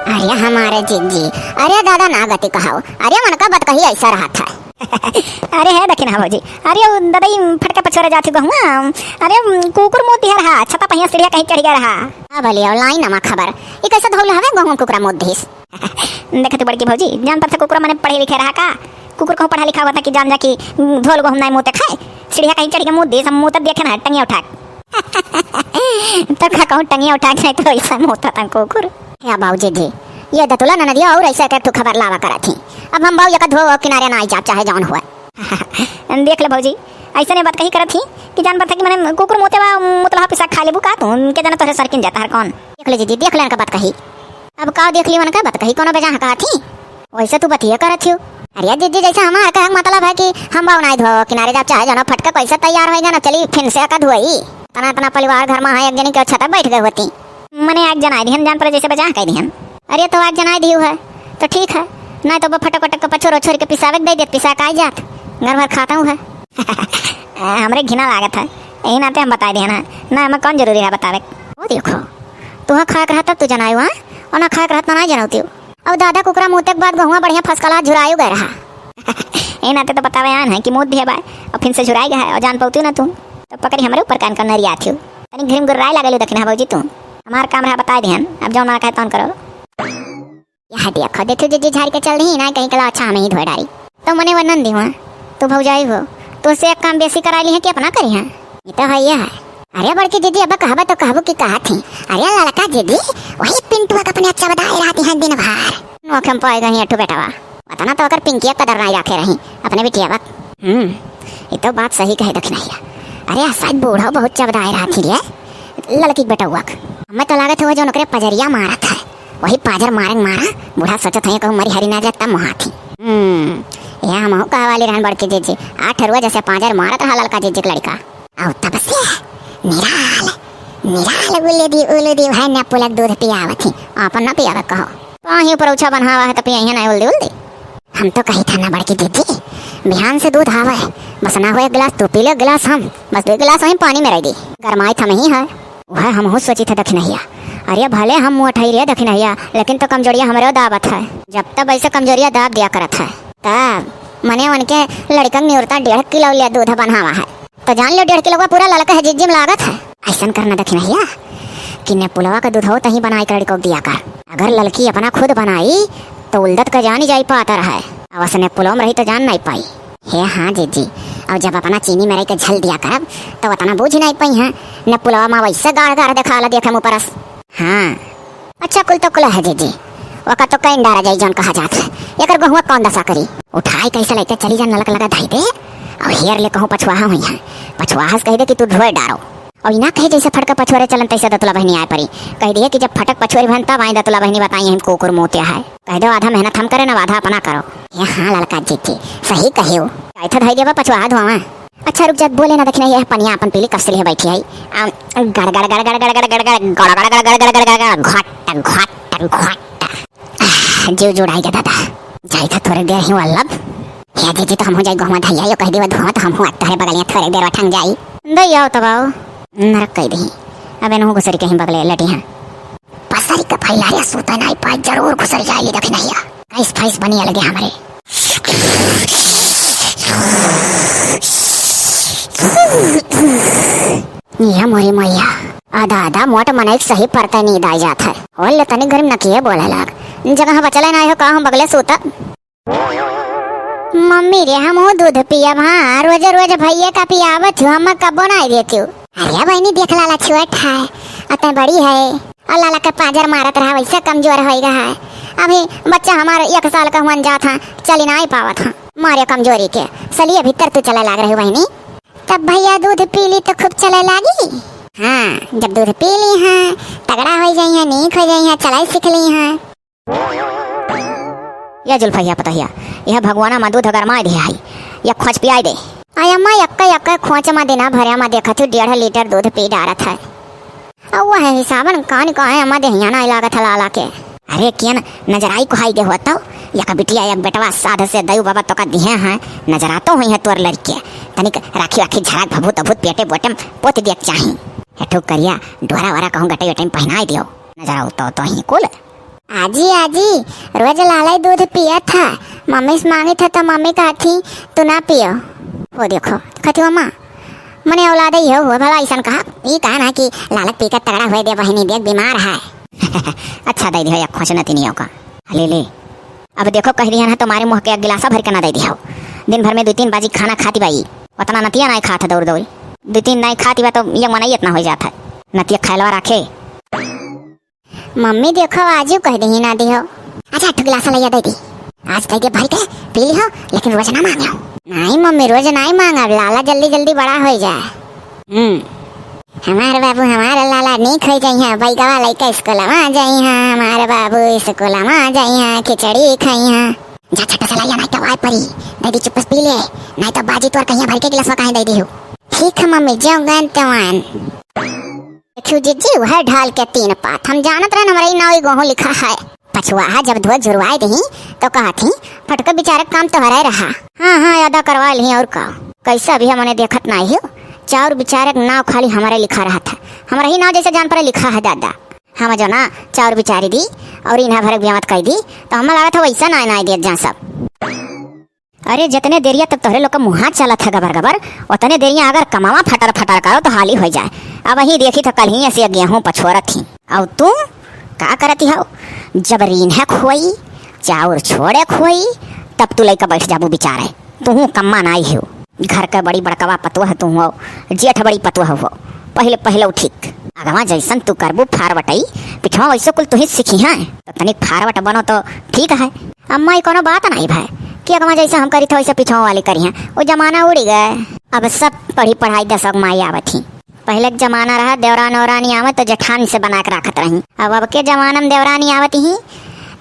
अरे हमारे जिज्जी, अरे दादा ना गति कहाओ, अरे मन का बत कही ऐसा रहा था। अरे है दखिन हा भौजी, अरे ददई फटके पछोरे जाती गहुआ, अरे कुकुर मुंह दिया रहा, छता पहिया सीढ़िया कहीं चढ़ गया रहा। हां भले ऑनलाइन नमा खबर ई कैसे धौल हवे गहुआ कुकरा मुंह दिस। देखते बड़की भौजी, जान पर से कुकुर मने पढ़े लिखे रहा का, कुकुर को पढ़ा लिखा हुआ था कि जान जा कि धोल गहुम नहीं मुंह खाए, सीढ़िया कहीं चढ़ के मुंह दिस, मुंह तक देखे ना टंगिया उठा तो का कहूं टंगिया उठा के नहीं तो ऐसा मुंह था कुकुर। क्या बाबूजी जी ये दतुला न नदिया और ऐसे एक खबर लावा करा थी, अब हम बाऊ धो किनारे ना आई जा चाहे जौन हुआ। देख ले भौजी, ऐसे ने बात कही करत थी कि जान पता कि मैंने कुकुर मोतेवा मुतला पिसा खा लेबू का तू के जाना तोरे सरकिन जाता हर कौन। देख ले जी देख ले का बात कही, अब का देख ली मन का बात कही कोनो बेजा कहा थी वैसे तू बतिया करत थी। अरे दीदी जैसे हमारा का मतलब है कि हम बाऊ ना धो किनारे जा चाहे जाना फटका पैसा तैयार हो जाना चली फिर से का धोई तना तना परिवार घर में है एक जनी के छत बैठ गए होती मने आग जनाई दिहन जान पर जैसे बजा कह दिहन। अरे तो आग जनाई दियो है तो ठीक है, नहीं तो फटक फटक के पछोरो छोड़ के पिसावे दे दे पिसा का जात घर भर खाता हूँ है। हमरे घिना लागत है यही नाते हम बता दिए ना हमें कौन जरूरी है बतावे। वो देखो तू खाक रहा तब तू जनायु है और ना खाक रहता ना जनौती अब दादा कुकरा मुँह तक बाद गहुआ बढ़िया फसकला झुरायु गए रहा। यही नाते तो बतावे आन है कि मुँह भी है और फिर से झुराई गया है और जान पाती ना तू तो पकड़ी हमारे ऊपर कान करना रिया थी तनी घिम गुर्राई लगल दखिन भौजी तू हमार काम रहा बता दिहन अब जो ना कहे तौन करो। यहाँ देखो देखो जी झाड़ के चल रही ना कहीं कला अच्छा में ही धोए डारी तो मने वर्णन दी हुआ तू भौजाई हो तो उससे एक काम बेसी करा ली है कि अपना करी है ये तो है ये है। अरे बड़की दीदी अब कहबा तो कहबो की कहा थी अरे लड़का दीदी वही पिंटुआ का अपने अच्छा बताए रहती है दिन भर नोखम पाए गई अठू बेटावा पता ना तो अगर पिंकिया कदर नहीं रखे रही अपने बिटिया वक्त। ये तो बात सही कहे दखिन। अरे शायद बूढ़ा बहुत चबदाए रहा थी रे लड़की बेटा हुआ हमें तो लागत हुआ जो नौकरे पजरिया मारा था वही पाजर मारे मारा बूढ़ा सोचत है कहूँ मरी हरी ना जाता मुहा थी। यह हम कहा वाली रहन बड़की जीजी 8 रुआ जैसे पाजर मारत रहा लड़का जीजी लड़का और तब से निराल निराल उले दी भाई ने पुलक दूध पियावत थी अपन ना पियावे कहो पाही ऊपर उछा बनहावा है तो पिया ना उल्दी हम तो कही था ना बड़की दीदी बिहान से दूध आवा है बस ना हो एक गिलास तो पी ले गिलास हम बस 2 गिलास वहीं पानी में रह दी गरमाई था नहीं है वह हम हो सोची था दखिनैया। अरे भले हम मुँह उठाई रहे दखिनैया लेकिन तो कमजोरिया हमारे दावत है जब तक ऐसे कमजोरिया दाब दिया करत है तब मने उनके लड़कन निवरता 1.5 किलो लिया दूध बनहावा है तो जान लो 1.5 किलो का पूरा लड़का है जिज्जिम लागत है। ऐसा करना दखिनैया कि ने पुलवा का दूध हो तही बनाई कर लड़को दिया कर अगर लड़की अपना खुद बनाई तो उल्दत का जान ही जाई पाता रहा अवस ने पुलवा में रही तो जान नहीं पाई है। हाँ जीजी और जब अपना चीनी में रही के झल दिया कर तो उतना बूझ नहीं पाई है न पुलवा में वैसे गाढ़ गाढ़ देखा ला देखे मुँह परस। हाँ अच्छा कुल तो कुल है जीजी वका तो कहीं डारा जाई जौन कहा जात है एक गहुआ कौन दशा करी उठाई कैसे लेके चली जा नलक लगा धाई दे और हेयर ले कहूँ पछुआ हुई है पछुआस कह दे कि तू धोए डारो और ना कहे जैसे फटका पछुआरे चलन तैसे दतुला बहनी आए परी कह दिए कि जब फटक पछुआरी बहन तब आई दतुला बहनी बताई हम कुकुर मोतिया है कह दो आधा मेहनत हम करे ना आधा अपना करो। हाँ लड़का जीती सही कहे कैथा धाई देवा पछुआ धोवा। अच्छा रुक जा बोले ना दखिना ये पनिया अपन पीली कब से लिए बैठी है गड़ गड़ गड़ गड़ गड़ गड़ गड़ गड़ गड़ गड़ गड़ गड़ गड़ गड़ घट घट घट जीव जुड़ाई के दादा जाई था थोड़ी देर ही वल्लभ या जीजी तो हम हो जाई गहुआ धैया यो कह देवा धुआं तो हम हो तारे बगलिया थोड़ी देर ठंग जाई दैया तब नरक कह दी अबे नहु घुसरी कहीं बगले लटी हैं पसरी का फैलाया सूता नहीं पाए जरूर घुसर जाएगी दखिनैया कैस फैस बनी लगे हमारे। यह मोरी मैया आधा आधा मोट मन एक सही परता नींद आ जाता है और तनी गर्म नकिए बोला लाग जगह बचले ना हो का हम बगले सोता मम्मी रे हम दूध पिया हाँ रोज रोज भैया का पियावत हूँ हम कबो नहीं देती हूँ। अरे बहनी देख लाला छुअट है अतः बड़ी है और लाला का पाजर मारत रहा वैसे कमजोर हो गया है अभी बच्चा हमारा 1 साल का हुआ जा था चली नहीं पावा था मारे कमजोरी के सलिए भीतर तो चले लाग रही बहनी तब भैया दूध पी ली तो खूब चले लागी। हाँ जब दूध पी ली है तगड़ा हो जाई है नीक हो जाई है चलाई सीख ली है। यह जुल्फैया पतहिया यह भगवाना में दूध अगर मार दिया है या खोज पियाई दे आया अम्मा यक्का खोच में देना भरे में देखा तू 1.5 लीटर दूध पी डारत है और वह हिसाबन कान का है अम्मा देहिया ना लागत है लाला के। अरे किया नजर आई को हाई दे होता या बिटिया एक बेटवा साध से दयु बाबा तो का दिए हैं नजर आतो हुई है तोर लड़के तनिक राखी राखी झड़क भभूत अभूत पेटे बोटे पोत देख चाही हेठू करिया डोरा वारा कहूँ गटे गटे पहनाई दियो नजर आओ तो ही कुल आजी आजी रोज लाला ही दूध पिया था, मम्मी से मांगे था तो मम्मी कहा थी तू ना पियो। वो देखो कहती मम्मा मने औलाद ही हो भला ऐसा कहा, ये कहा ना कि लालक पीकर तगड़ा हुए दे बहनी देख बीमार है। अच्छा दे दिया खोच न तीनियों का ले ले। अब देखो कह दिया ना तुम्हारे मुँह के गिलासा भर के ना दे दिया। दिन भर में 2-3 बाजी खाना खाती बाई, उतना नतिया नहीं खाता दौड़ दौड़ 2-3 नहीं खाती बा तो ये मनाई इतना हो जाता है नतिया खैलवा रखे। मम्मी देखो आज कह दी ना दियो। अच्छा एक गिलासा लिया दे दी, आज तक के भर के पी लियो, लेकिन रोज ना मांगो। नहीं मम्मी रोज नहीं मांगा, लाला जल्दी जल्दी बड़ा हो जाए। हमारे बाबू हमारा लाला नहीं खो जाई है, बैगवा लइका स्कूल में आ जाई है, हमारे बाबू स्कूल में आ जाई है, खिचड़ी खाई है। जा छटा सलाइया नहीं तो आए परी दे दी, चुप पी ले, नहीं तो बाजी तोर कहीं भर के गिलास में कहीं दे दी हो। ठीक है मम्मी जाओ गन तवान देखियो जीजी वह ढाल के 3 पात हम जानत रहन हमारे नाव गोहो लिखा है। पछुआ जब धो जुरवाए दही तो कहा थी फटके बेचारे काम तो हराए रहा। हाँ अदा करवा ली और का कैसा भी हमने देखत नहीं हो, चार बेचारे नाव खाली हमारे लिखा रहा था, हमारा ही नाव जैसे जान पर लिखा है दादा। हम जो ना चार बेचारी दी और इन्हें भरक बियामत कह दी तो हमें लगा था वैसा ना दे जा सब। अरे जितने देरिया तब तोहरे लोग का मुँह चला था गबर गबर, उतने देरिया अगर कमावा फटर फटर करो तो हाली हो जाए। अब वही देखी तो कल ही ऐसे गेहूँ पछोरत थी, और तू का करती हो जब रीन है खोई चाउर छोड़े खोई तब तू लइका बैठ जाबू बिचारे। तू कम्मा नाई हो, घर का बड़ी बड़कवा पतुआ तू हो, जेठ बड़ी पतुआ हो, पहले पहले ठीक अगवा जैसन तू करबू फारवटई पिछवा वैसे कुल तू ही सीखी है तो तनिक फारवट बनो तो ठीक है। अम्मा ये कोनो बात नहीं भाई कि अगवा जैसे हम करी थे वैसे पिछवा वाली करी हैं, वो जमाना उड़ गए। अब सब पढ़ी पढ़ाई 10 माई आवत थी, पहले के जमाना रहा देवरान औरानी आवत तो जेठानी से बना के रखत रही। अब के जमाना में देवरानी आवत ही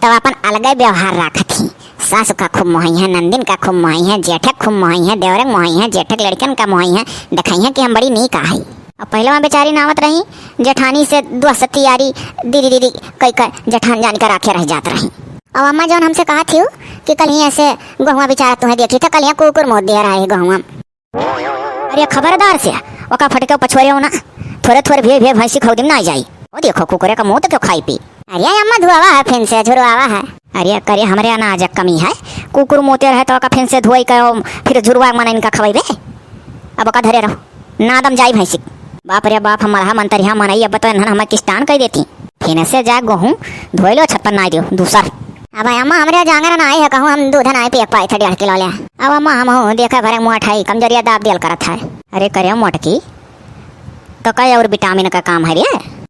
तब अपन अलग व्यवहार रखत ही। सासु का खूब मोहई है, नंदिन का खूब मोहई है, जेठक खूब मोहई है, देवरक मोहई है, जेठक लड़कन का मोहई है, दिखाई है कि हम बड़ी नीक आई। अब पहले वहाँ बेचारी नावत रही जेठानी से 2 सत्ती यारी दीदी दीदी कई कर जेठान जान कर आखे रह जात रही। अब अम्मा जौन हमसे कहा थी कि कल ही ऐसे गहुआ बेचारा तुम्हें देखी था, कल यहाँ कुकुर मोद दे रहा है गहुआ। अरे खबरदार से ओका फटके पछोरे हो ना, थोड़े थोड़े भे भे भैंसी खौदी में ना जाई। वो देखो कुकुरे का मुंह तो क्यों खाई पी। अरे अम्मा धुआवा है फिर से झुरवावा है। अरे करे हमारे अनाज कमी है, कुकुर मोते रहे तो फिर से धोई कर फिर झुरवा मन इनका खवाइबे। अब का धरे रहो नादम जाई भैंसी। बाप रे बाप हमारा मंतरिया मनाई अब तो हमें किस्तान कह देती फिर से जा गोहूँ धोई लो छत पर ना दियो दूसर। अब अम्मा हमारे जांगर ना आई है कहूँ हम दूध ना पिए पाए थे 1.5 किलो ले। अब अम्मा हम हूँ देखा भरे मुँह ठाई कमजोरिया दाब दियल करत है। अरे करे मोटकी तो कई और विटामिन का काम है रे,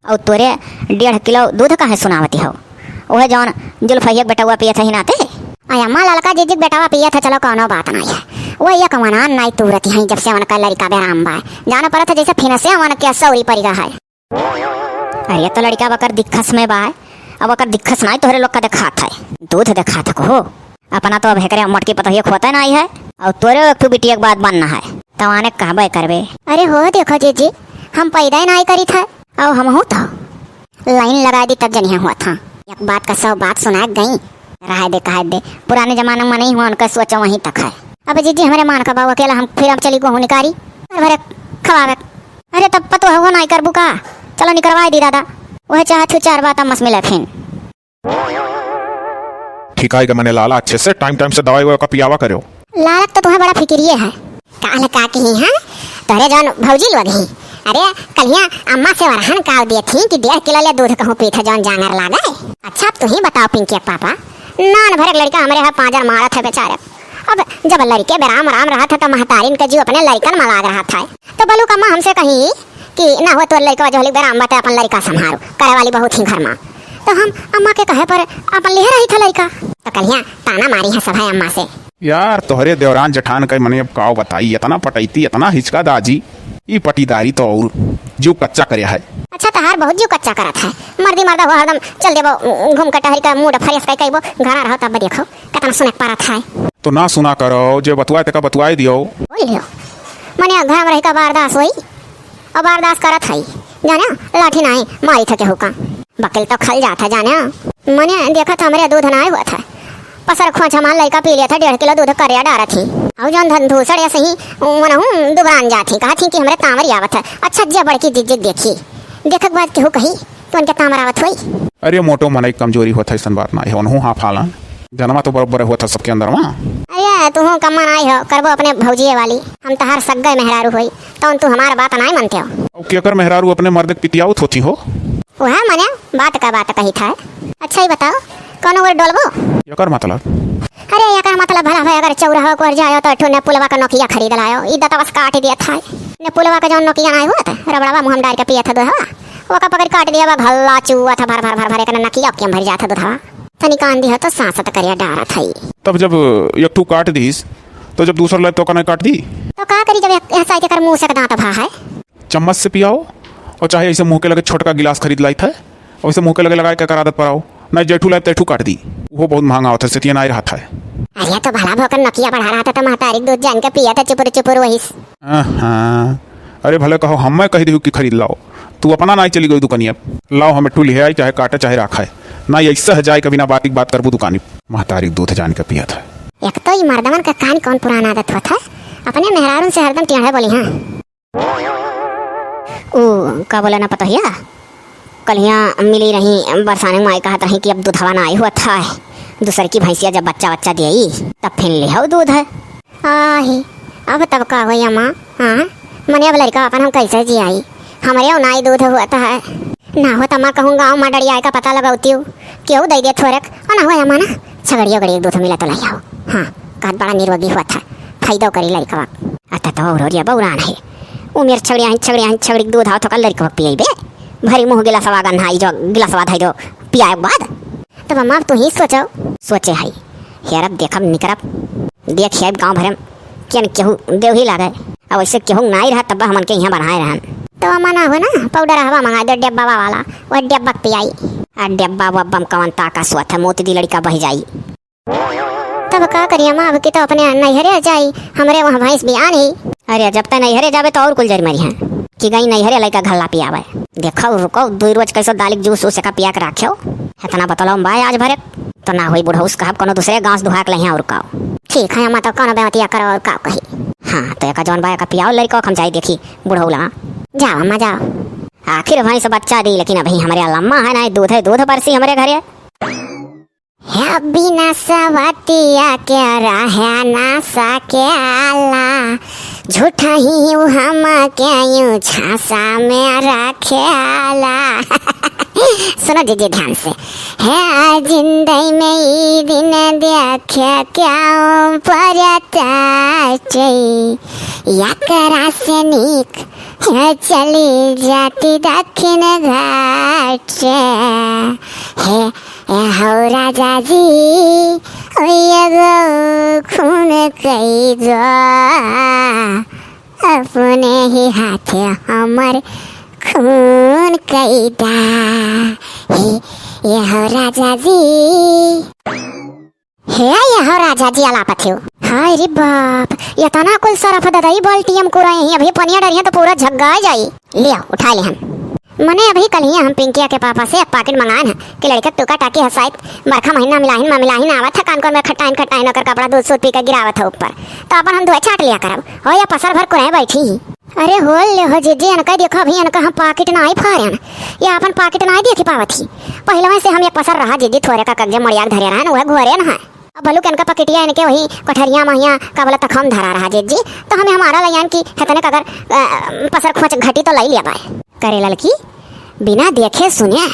और तोरे 1.5 किलो दूध का है सुनावती हो। वह जौन जुल्फैया बेटा पिए थे ही नाते अम्मा लड़का जीजी बेटावा पिए थे, चलो कोनो बात नहीं है। वो ये कमाना नहीं तुरती है जब से मन का लड़का बेराम बा जाना पड़ा था जैसे फिर से मन के सौरी पड़ी रहा है। अरे तो लड़का बकर दिक्कस में बा, अब अगर दिक्कत नहीं तोहरे लोग का दिखात है दूध दिखात हो अपना तो अब हेकरे मोटकी पता ही खोता नहीं है, और तोरे एक बिटिया के बाद बनना है तो आने कहबे करबे। अरे हो देखो जीजी हम पैदा ही नहीं करी था और हम हो तो लाइन लगा दी तब जनिया हुआ था। एक बात का 100 बात सुना गई रहा दे कहा दे, पुराने जमाने में नहीं हुआ उनका सोचा वहीं तक है। अब जीजी हमारे मान का बाबू अकेला हम फिर अब चली गोहूँ निकारी भरे खवावे। अरे तब पतो है वो नहीं करबू का, चलो निकलवा दी दादा वह चाहत 4 बात मस मिले फिर ठीक है मैंने लाला अच्छे से टाइम से दवाई का पियावा करो। लालक तो तुम्हें बड़ा फिक्रिये है काल का की है तोरे जौन भौजी लोग ही। अरे कलिया अम्मा से वरहन काल दिए थी कि 1.5 किलो ले दूध कहूँ पीठा जौन जांगर लागे। अच्छा तू ही बताओ पिंकी पापा नान भरे लड़का हमारे यहाँ 5 मारा था बेचारे। अब जब लड़के बेराम आराम रहा था तो महतारीन का जीव अपने लड़कन में लाग रहा था तो बलू कम्मा हमसे कही कि ना हो तो लड़का जो बेराम बता अपन लड़का संभारो करे वाली बहुत ही घर में। तो हम अम्मा के कहे पर अपन ले रही था लड़का तो कलिया ताना मारी है सब अम्मा से। यार तोहरे देवरान जठान का मने अब काव बताई इतना पटैती इतना हिचका दाजी ई पटीदारी तो और जो कच्चा करे है। अच्छा तहार बहुत जो कच्चा करत है मर्दी मर्दा हो हरदम चल देबो घूम के टहर का मूड फ्रेश कर कइबो घर रहो तब देखो कितना सुने पारत है। तो ना सुना करो जे बतवाए तक बतवाए दियो बोल लियो मने घर में रह का बारदास होई और बारदास करत है जाने लाठी नहीं मारी था के हुका बकल तो खल जाता जाने मने देखा था हमारे दूध ना हुआ था पसर खोच हमारा लड़का पी लिया था 1.5 किलो दूध करिया डारा थी और जौन धूसड़ ऐसे ही मन हूँ दुबरान जाती कहा थी कि हमारे तांवरी आवत है। अच्छा जे बड़की जिज्जत देखी देखक बाद केहू कही तो उनके तामर आवत हुई। अरे मोटो मन कमजोरी होता है, बात ना है उन्हों हाँ फालन जनमा तो बराबर होता सबके अंदर वहाँ। अरे तू कम्मन आई हो करबो अपने भौजिए वाली, हम तो हर सग्गय मेहरारू हुई तो तू हमारा बात नहीं मानते हो। और केकर मेहरारू अपने मर्द के पितियाउत होती हो। वो है मने बात का बात कही था। अच्छा ही बताओ कौन ओर डोलबो? यकर मतलब अरे यकर मतलब भला भाई अगर चौराहा को जायो तो ठो ने पुलवा का नोकिया खरीद लायो, ई दतवस काट दिया था ने पुलवा का जो नोकिया नहीं हुआ था रबड़वा मुंह में डाल के पिया था दूधवा, वो का पकड़ काट दिया बा भल्ला चुआ था भर भर भर भर एक नकिया के भर जाता दूधवा तनी कान दी हो तो सांसत करिया डारा था। तब जब एक ठू काट दीस तो जब दूसरा ले तो कने काट दी तो का करी जब ऐसा के कर मुंह से दांत भा है। चम्मच से पियाओ और चाहे ऐसे मुंह के लगे छोटका गिलास खरीद लाई था और ऐसे मुंह के लगे लगाए क्या आदत पर आओ नहीं जेठू लाए तेठू काट दी, वो बहुत महंगा होता है सेतिया नहीं रहा था। अरे तो भला भोकर नकिया बढ़ा रहा था तो महतारी दूध जान के पिया था चुपुर चुपुर वही। हाँ अरे भले कहो हम मैं कही दी कि खरीद लाओ, तू अपना नहीं चली गई दुकानिया लाओ हमें टूल है चाहे काटे चाहे रखा है ना ऐसा है जाए कभी ना बात बात करबू दुकानी महतारी दूध जान के पिया था। एक तो ये मर्दमन का कान कौन पुराना आदत होता है अपने मेहरारून से हरदम टेढ़े बोली। हाँ ओ का बोला ना पता हिया कल यहाँ मिली रही बरसाने में कहा रही कि अब दूधवा ना आई हुआ था, दूसर की भैंसिया जब बच्चा बच्चा दिया तब फिर ले आओ दूध है। आही अब तब का हुई अम्मा। हाँ मने अब लड़का अपन हम कैसे जी आई हमारे यहाँ नाई दूध हुआ था ना हो तो मैं कहूँ गाँव में डरिया का पता लगाती हूँ क्यों दे दे थोड़क और ना हुआ अम्मा ना छगड़ियों गड़ी दूध मिला तो लाई आओ। हाँ कहत बड़ा निरोगी हुआ था फायदा करी लड़का अतः तो और बउरान है उमेर छगड़ी दूध आओ तो कल लड़का पियाई बे भरी मुँह गिलासवा गन्हाई जो गिलासवा धाई जो पियाए बाद तब अम्मा तू ही सोचो सोचे हाई हेरब देखब निकरब देख है गाँव भरम क्या केहू देव ही लागे अब वैसे केहू नहीं रहा तब हमन के यहाँ बनाए रहन तो अम्मा ना हो ना पाउडर हवा मंगा दो डब्बा वाला वह डब्बा पियाई आ डब्बा वब्बम कवन ताका स्वत है मोती दी लड़का बह जाई तब का करिए अम्मा अब की तो अपने नैहरे जाई हमारे वहाँ भैंस भी आ नहीं। अरे जब तक नैहरे जाबे तो और कुल जर मरी हैं कि गई नैहरे लड़का घल्ला पियावे देखो रुको दो रोज कैसे दालिक जूस उस का पिया के रखो इतना बतलाओ भाई आज भरे तो ना होई बुढ़ऊ कहब कोनो दूसरे गांव दुहा के लहिया और काओ ठीक है अम्मा तो कौन बेवतिया करो और का कही। हाँ तो एक जौन बाया का पियाओ लड़का हम जाई देखी बुढ़ऊ लगा जाओ अम्मा जाओ। आखिर भाई से बच्चा दी लेकिन अभी हमारे लम्मा है ना दूध है दूध बरसी हमारे घरे है बिना सवतिया के रहे ना सके आला झूठा ही हम के यूं छासा में रखे आला। सुनो दीदी ध्यान से है जिंदगी में ई दिन देखे क्या परता या करा से निक है चली जाती दक्षिण घाट है हो राजा जी खून कई दो अपने ही हाथे हमर खून कई दा ये हो राजा जी है ये हो राजा जी अलापत हो। हाय रे बाप ये तना कुल सरफ ददई बाल्टी हम को रहे अभी पनिया डरिया तो पूरा झग्गा जाई ले उठा ले हम मने अभी कल ही हम पिंकिया के पापा से पैकेट मंगान है कि लड़का टुका टाकी हसाइत बरखा महीना मिलाहिन आवत है कान कोन में खटाइन कर कपड़ा दूध सूत पी के गिरावत है ऊपर तो अपन हम धोए छाट लिया करब हो या पसर भर को रहे बैठी अरे होल ले हो जीजी अनका देखो अभी अनका हम पैकेट नहीं फारन या अपन पैकेट नहीं देखी पावत ही पहले से हम एक पसर रहा जीजी थोड़े का कब्जे मरिया धरे रहा वह घोरे न है अब भलू के अनका पकेटिया इनके वही कठरिया महिया का बोला तक हम धरा रहा जीजी तो हमें हमारा लयान की हतने का अगर पसर खोच घटी तो लाई लिया पाए करे लड़की बिना देखे सुने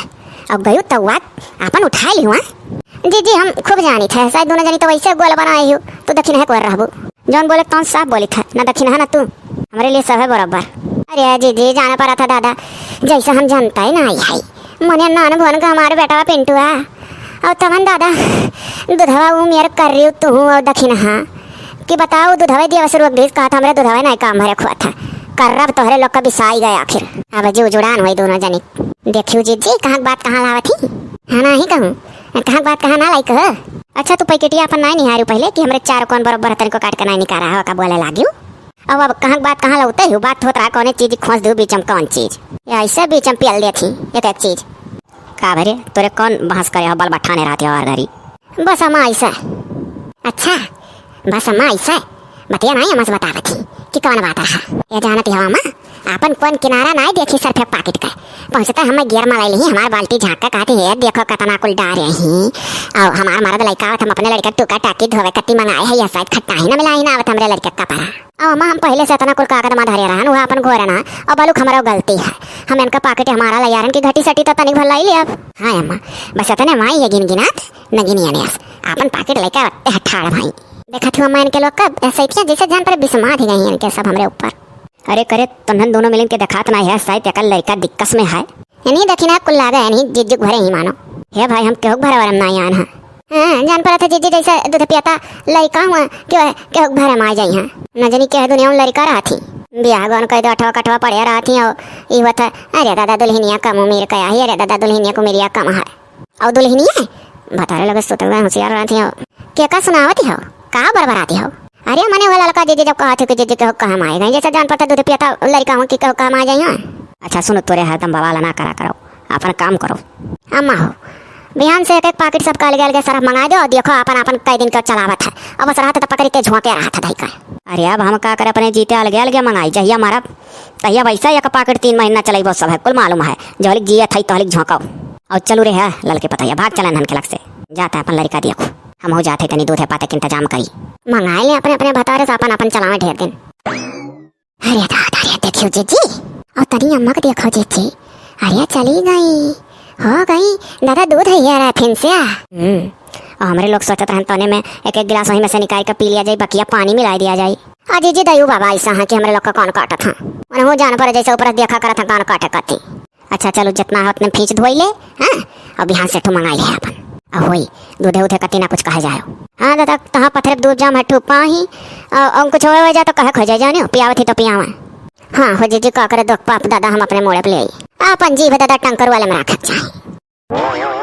अब गयु तवात अपन उठा ली हुआ जी हम खूब जानी थे शायद दोनों जनी तो वैसे गोल बनाई हो तो दक्षिण है को रहबू जौन बोले तो साफ बोली था ना दक्षिण है ना तू हमारे लिए सब है बराबर। अरे जी जाना पड़ा था दादा जैसा हम जानता है ना आई मने नान भवन का हमारे बेटा वा पिंटू है और तमन दादा दूधवा वो मेरे कर रही तू और दक्षिण हाँ कि बताओ दूधवा दिया वसर वक्त कहा था हमारे दूधवा नहीं काम भरे खुआ था कर रब तोहरे लोग का बिसाई गए आखिर अब जी जुड़ान हुई दोनों जनी देखियो जी कहाँ बात कहाँ लावा थी हाँ ना ही कहूँ कहाँ बात कहाँ ना लाई कह। अच्छा तू पैकेटिया अपन नहीं निहारू पहले कि हमारे चार कौन बराबर तन को काट के नहीं निकाला है का बोले लागियो अब कहाँ बात कहाँ लाते हो बात होता कौन चीज खोस दू बीचम कौन चीज ऐसे बीचम पियल दे थी एक चीज का भरे तोरे कौन बहस करे हो बल बठाने रहते हो घरी बस अम्मा ऐसा अच्छा बस अम्मा ऐसा बतिया नहीं हमसे बतावा थी कि कौन बात है ये जानत हवा माँ अपन कौन किनारा नहीं देखी सर पे पाकिट का पहुंचता हमें गियर में ली हमार बाल्टी झाँक का कहते है देखो कतना कुल डार रही और हमार मर्द लड़का आवत हम अपने लड़का टुका टाकी धोवे कत्ती मंगाए है या शायद खट्टा ही ना मिला ही ना आवत हमरे लड़का का पारा और अम्मा हम पहले से इतना कुल कागज में धरे रहन वो अपन घोरे ना और बालू हमारा गलती है हम इनका पाकिट हमारा लयारन की घटी सटी तो तनिक भलाई ले अब हाँ अम्मा बस इतने माई है गिन गिनात न गिनिया ने अपन पाकिट लेकर आते ठाड़ भाई देखा थी अम्मा इनके लोग कब ऐसा इतना जैसे जान पर बिस्मात ही गई इनके सब हमरे ऊपर अरे करे तुमन दोनों मिलन के दिखात ना है शायद एकल लड़का दिक्कत में है नहीं देखी ना कुल लागा नहीं जिज्जू भरे ही मानो हे भाई हम केहू भरे वरम ना आन है हाँ जान पड़ा था जिज्जी जैसे दूध पियाता लड़का हुआ क्यों भरे मार जाई हैं न जानी क्या दुनिया में लड़का रहा थी ब्याह गौन कह दो अठवा कठवा पड़े रहा थी और ये हुआ था अरे दादा दुल्हनिया कम उम्र का ही अरे दादा दुल्हनिया को मेरी कम है और दुल्हनिया बता रहे लगे सोते हुए होशियार रहती हो क्या का सुनावती हो कहा बरबराती हो अरे मैंने वाला लड़का जीजी जब कहा थे कि जीजी कहो कहाँ आए गए जैसे जान पड़ता दूध पियाता लड़का हूँ कि कहो कहाँ आ जाइए अच्छा सुनो तोरे हरदम बवाल ना करा करो अपन काम करो अम्मा हो बिहान से एक एक पैकेट सब काल गल के सरफ मंगा दो और देखो अपन अपन कई दिन का चलावत है अब बस रहा था तो पकड़ी के झोंके रहा था दाई का अरे अब हम का करे अपने जीते अलगे अलगे मंगाई जहिया मारा तहिया वैसा एक पाकेट 3 महीना चलाई बहुत सब है कुल मालूम है जो हलिक जिया थी तो हलिक झोंकाओ और चलू रे है ललके पता भाग चला धन के लग से जाता है अपन लड़का देखो हम हो जाते तनी दूध है पाते के इंतजाम करी मंगाए ले अपने अपने भतारे से अपन अपन चलावे ढेर दिन अरे दादा देखियो जीजी और तनी अम्मा को देखो जीजी अरे चली गई हो गई दादा दूध है यार फिर से और हमारे लोग सोचते हैं तोने में एक एक गिलास वहीं में से निकाल कर पी लिया जाए बकिया पानी मिला दिया जाए अजी जी दयू बाबा ऐसा है कि हमारे लोग का कौन काटा था मैंने वो जान पर जैसे ऊपर देखा करा था कौन काटे करती अच्छा चलो जितना है उतने फीस धोई ले हाँ और बिहान से ठू मंगाई ले अपन अब वही दूधे उधे कती ना कुछ कहे जाओ हाँ दादा तहाँ पत्थर दूध जाम है ठूपा ही और कुछ हो जाए तो कहे खोजे जाने पियावे थी तो पियावा हाँ हो जी का करे दुख पाप दादा हम अपने मोड़े पे ले आई अपन जी दादा टंकर वाले में रखा चाहिए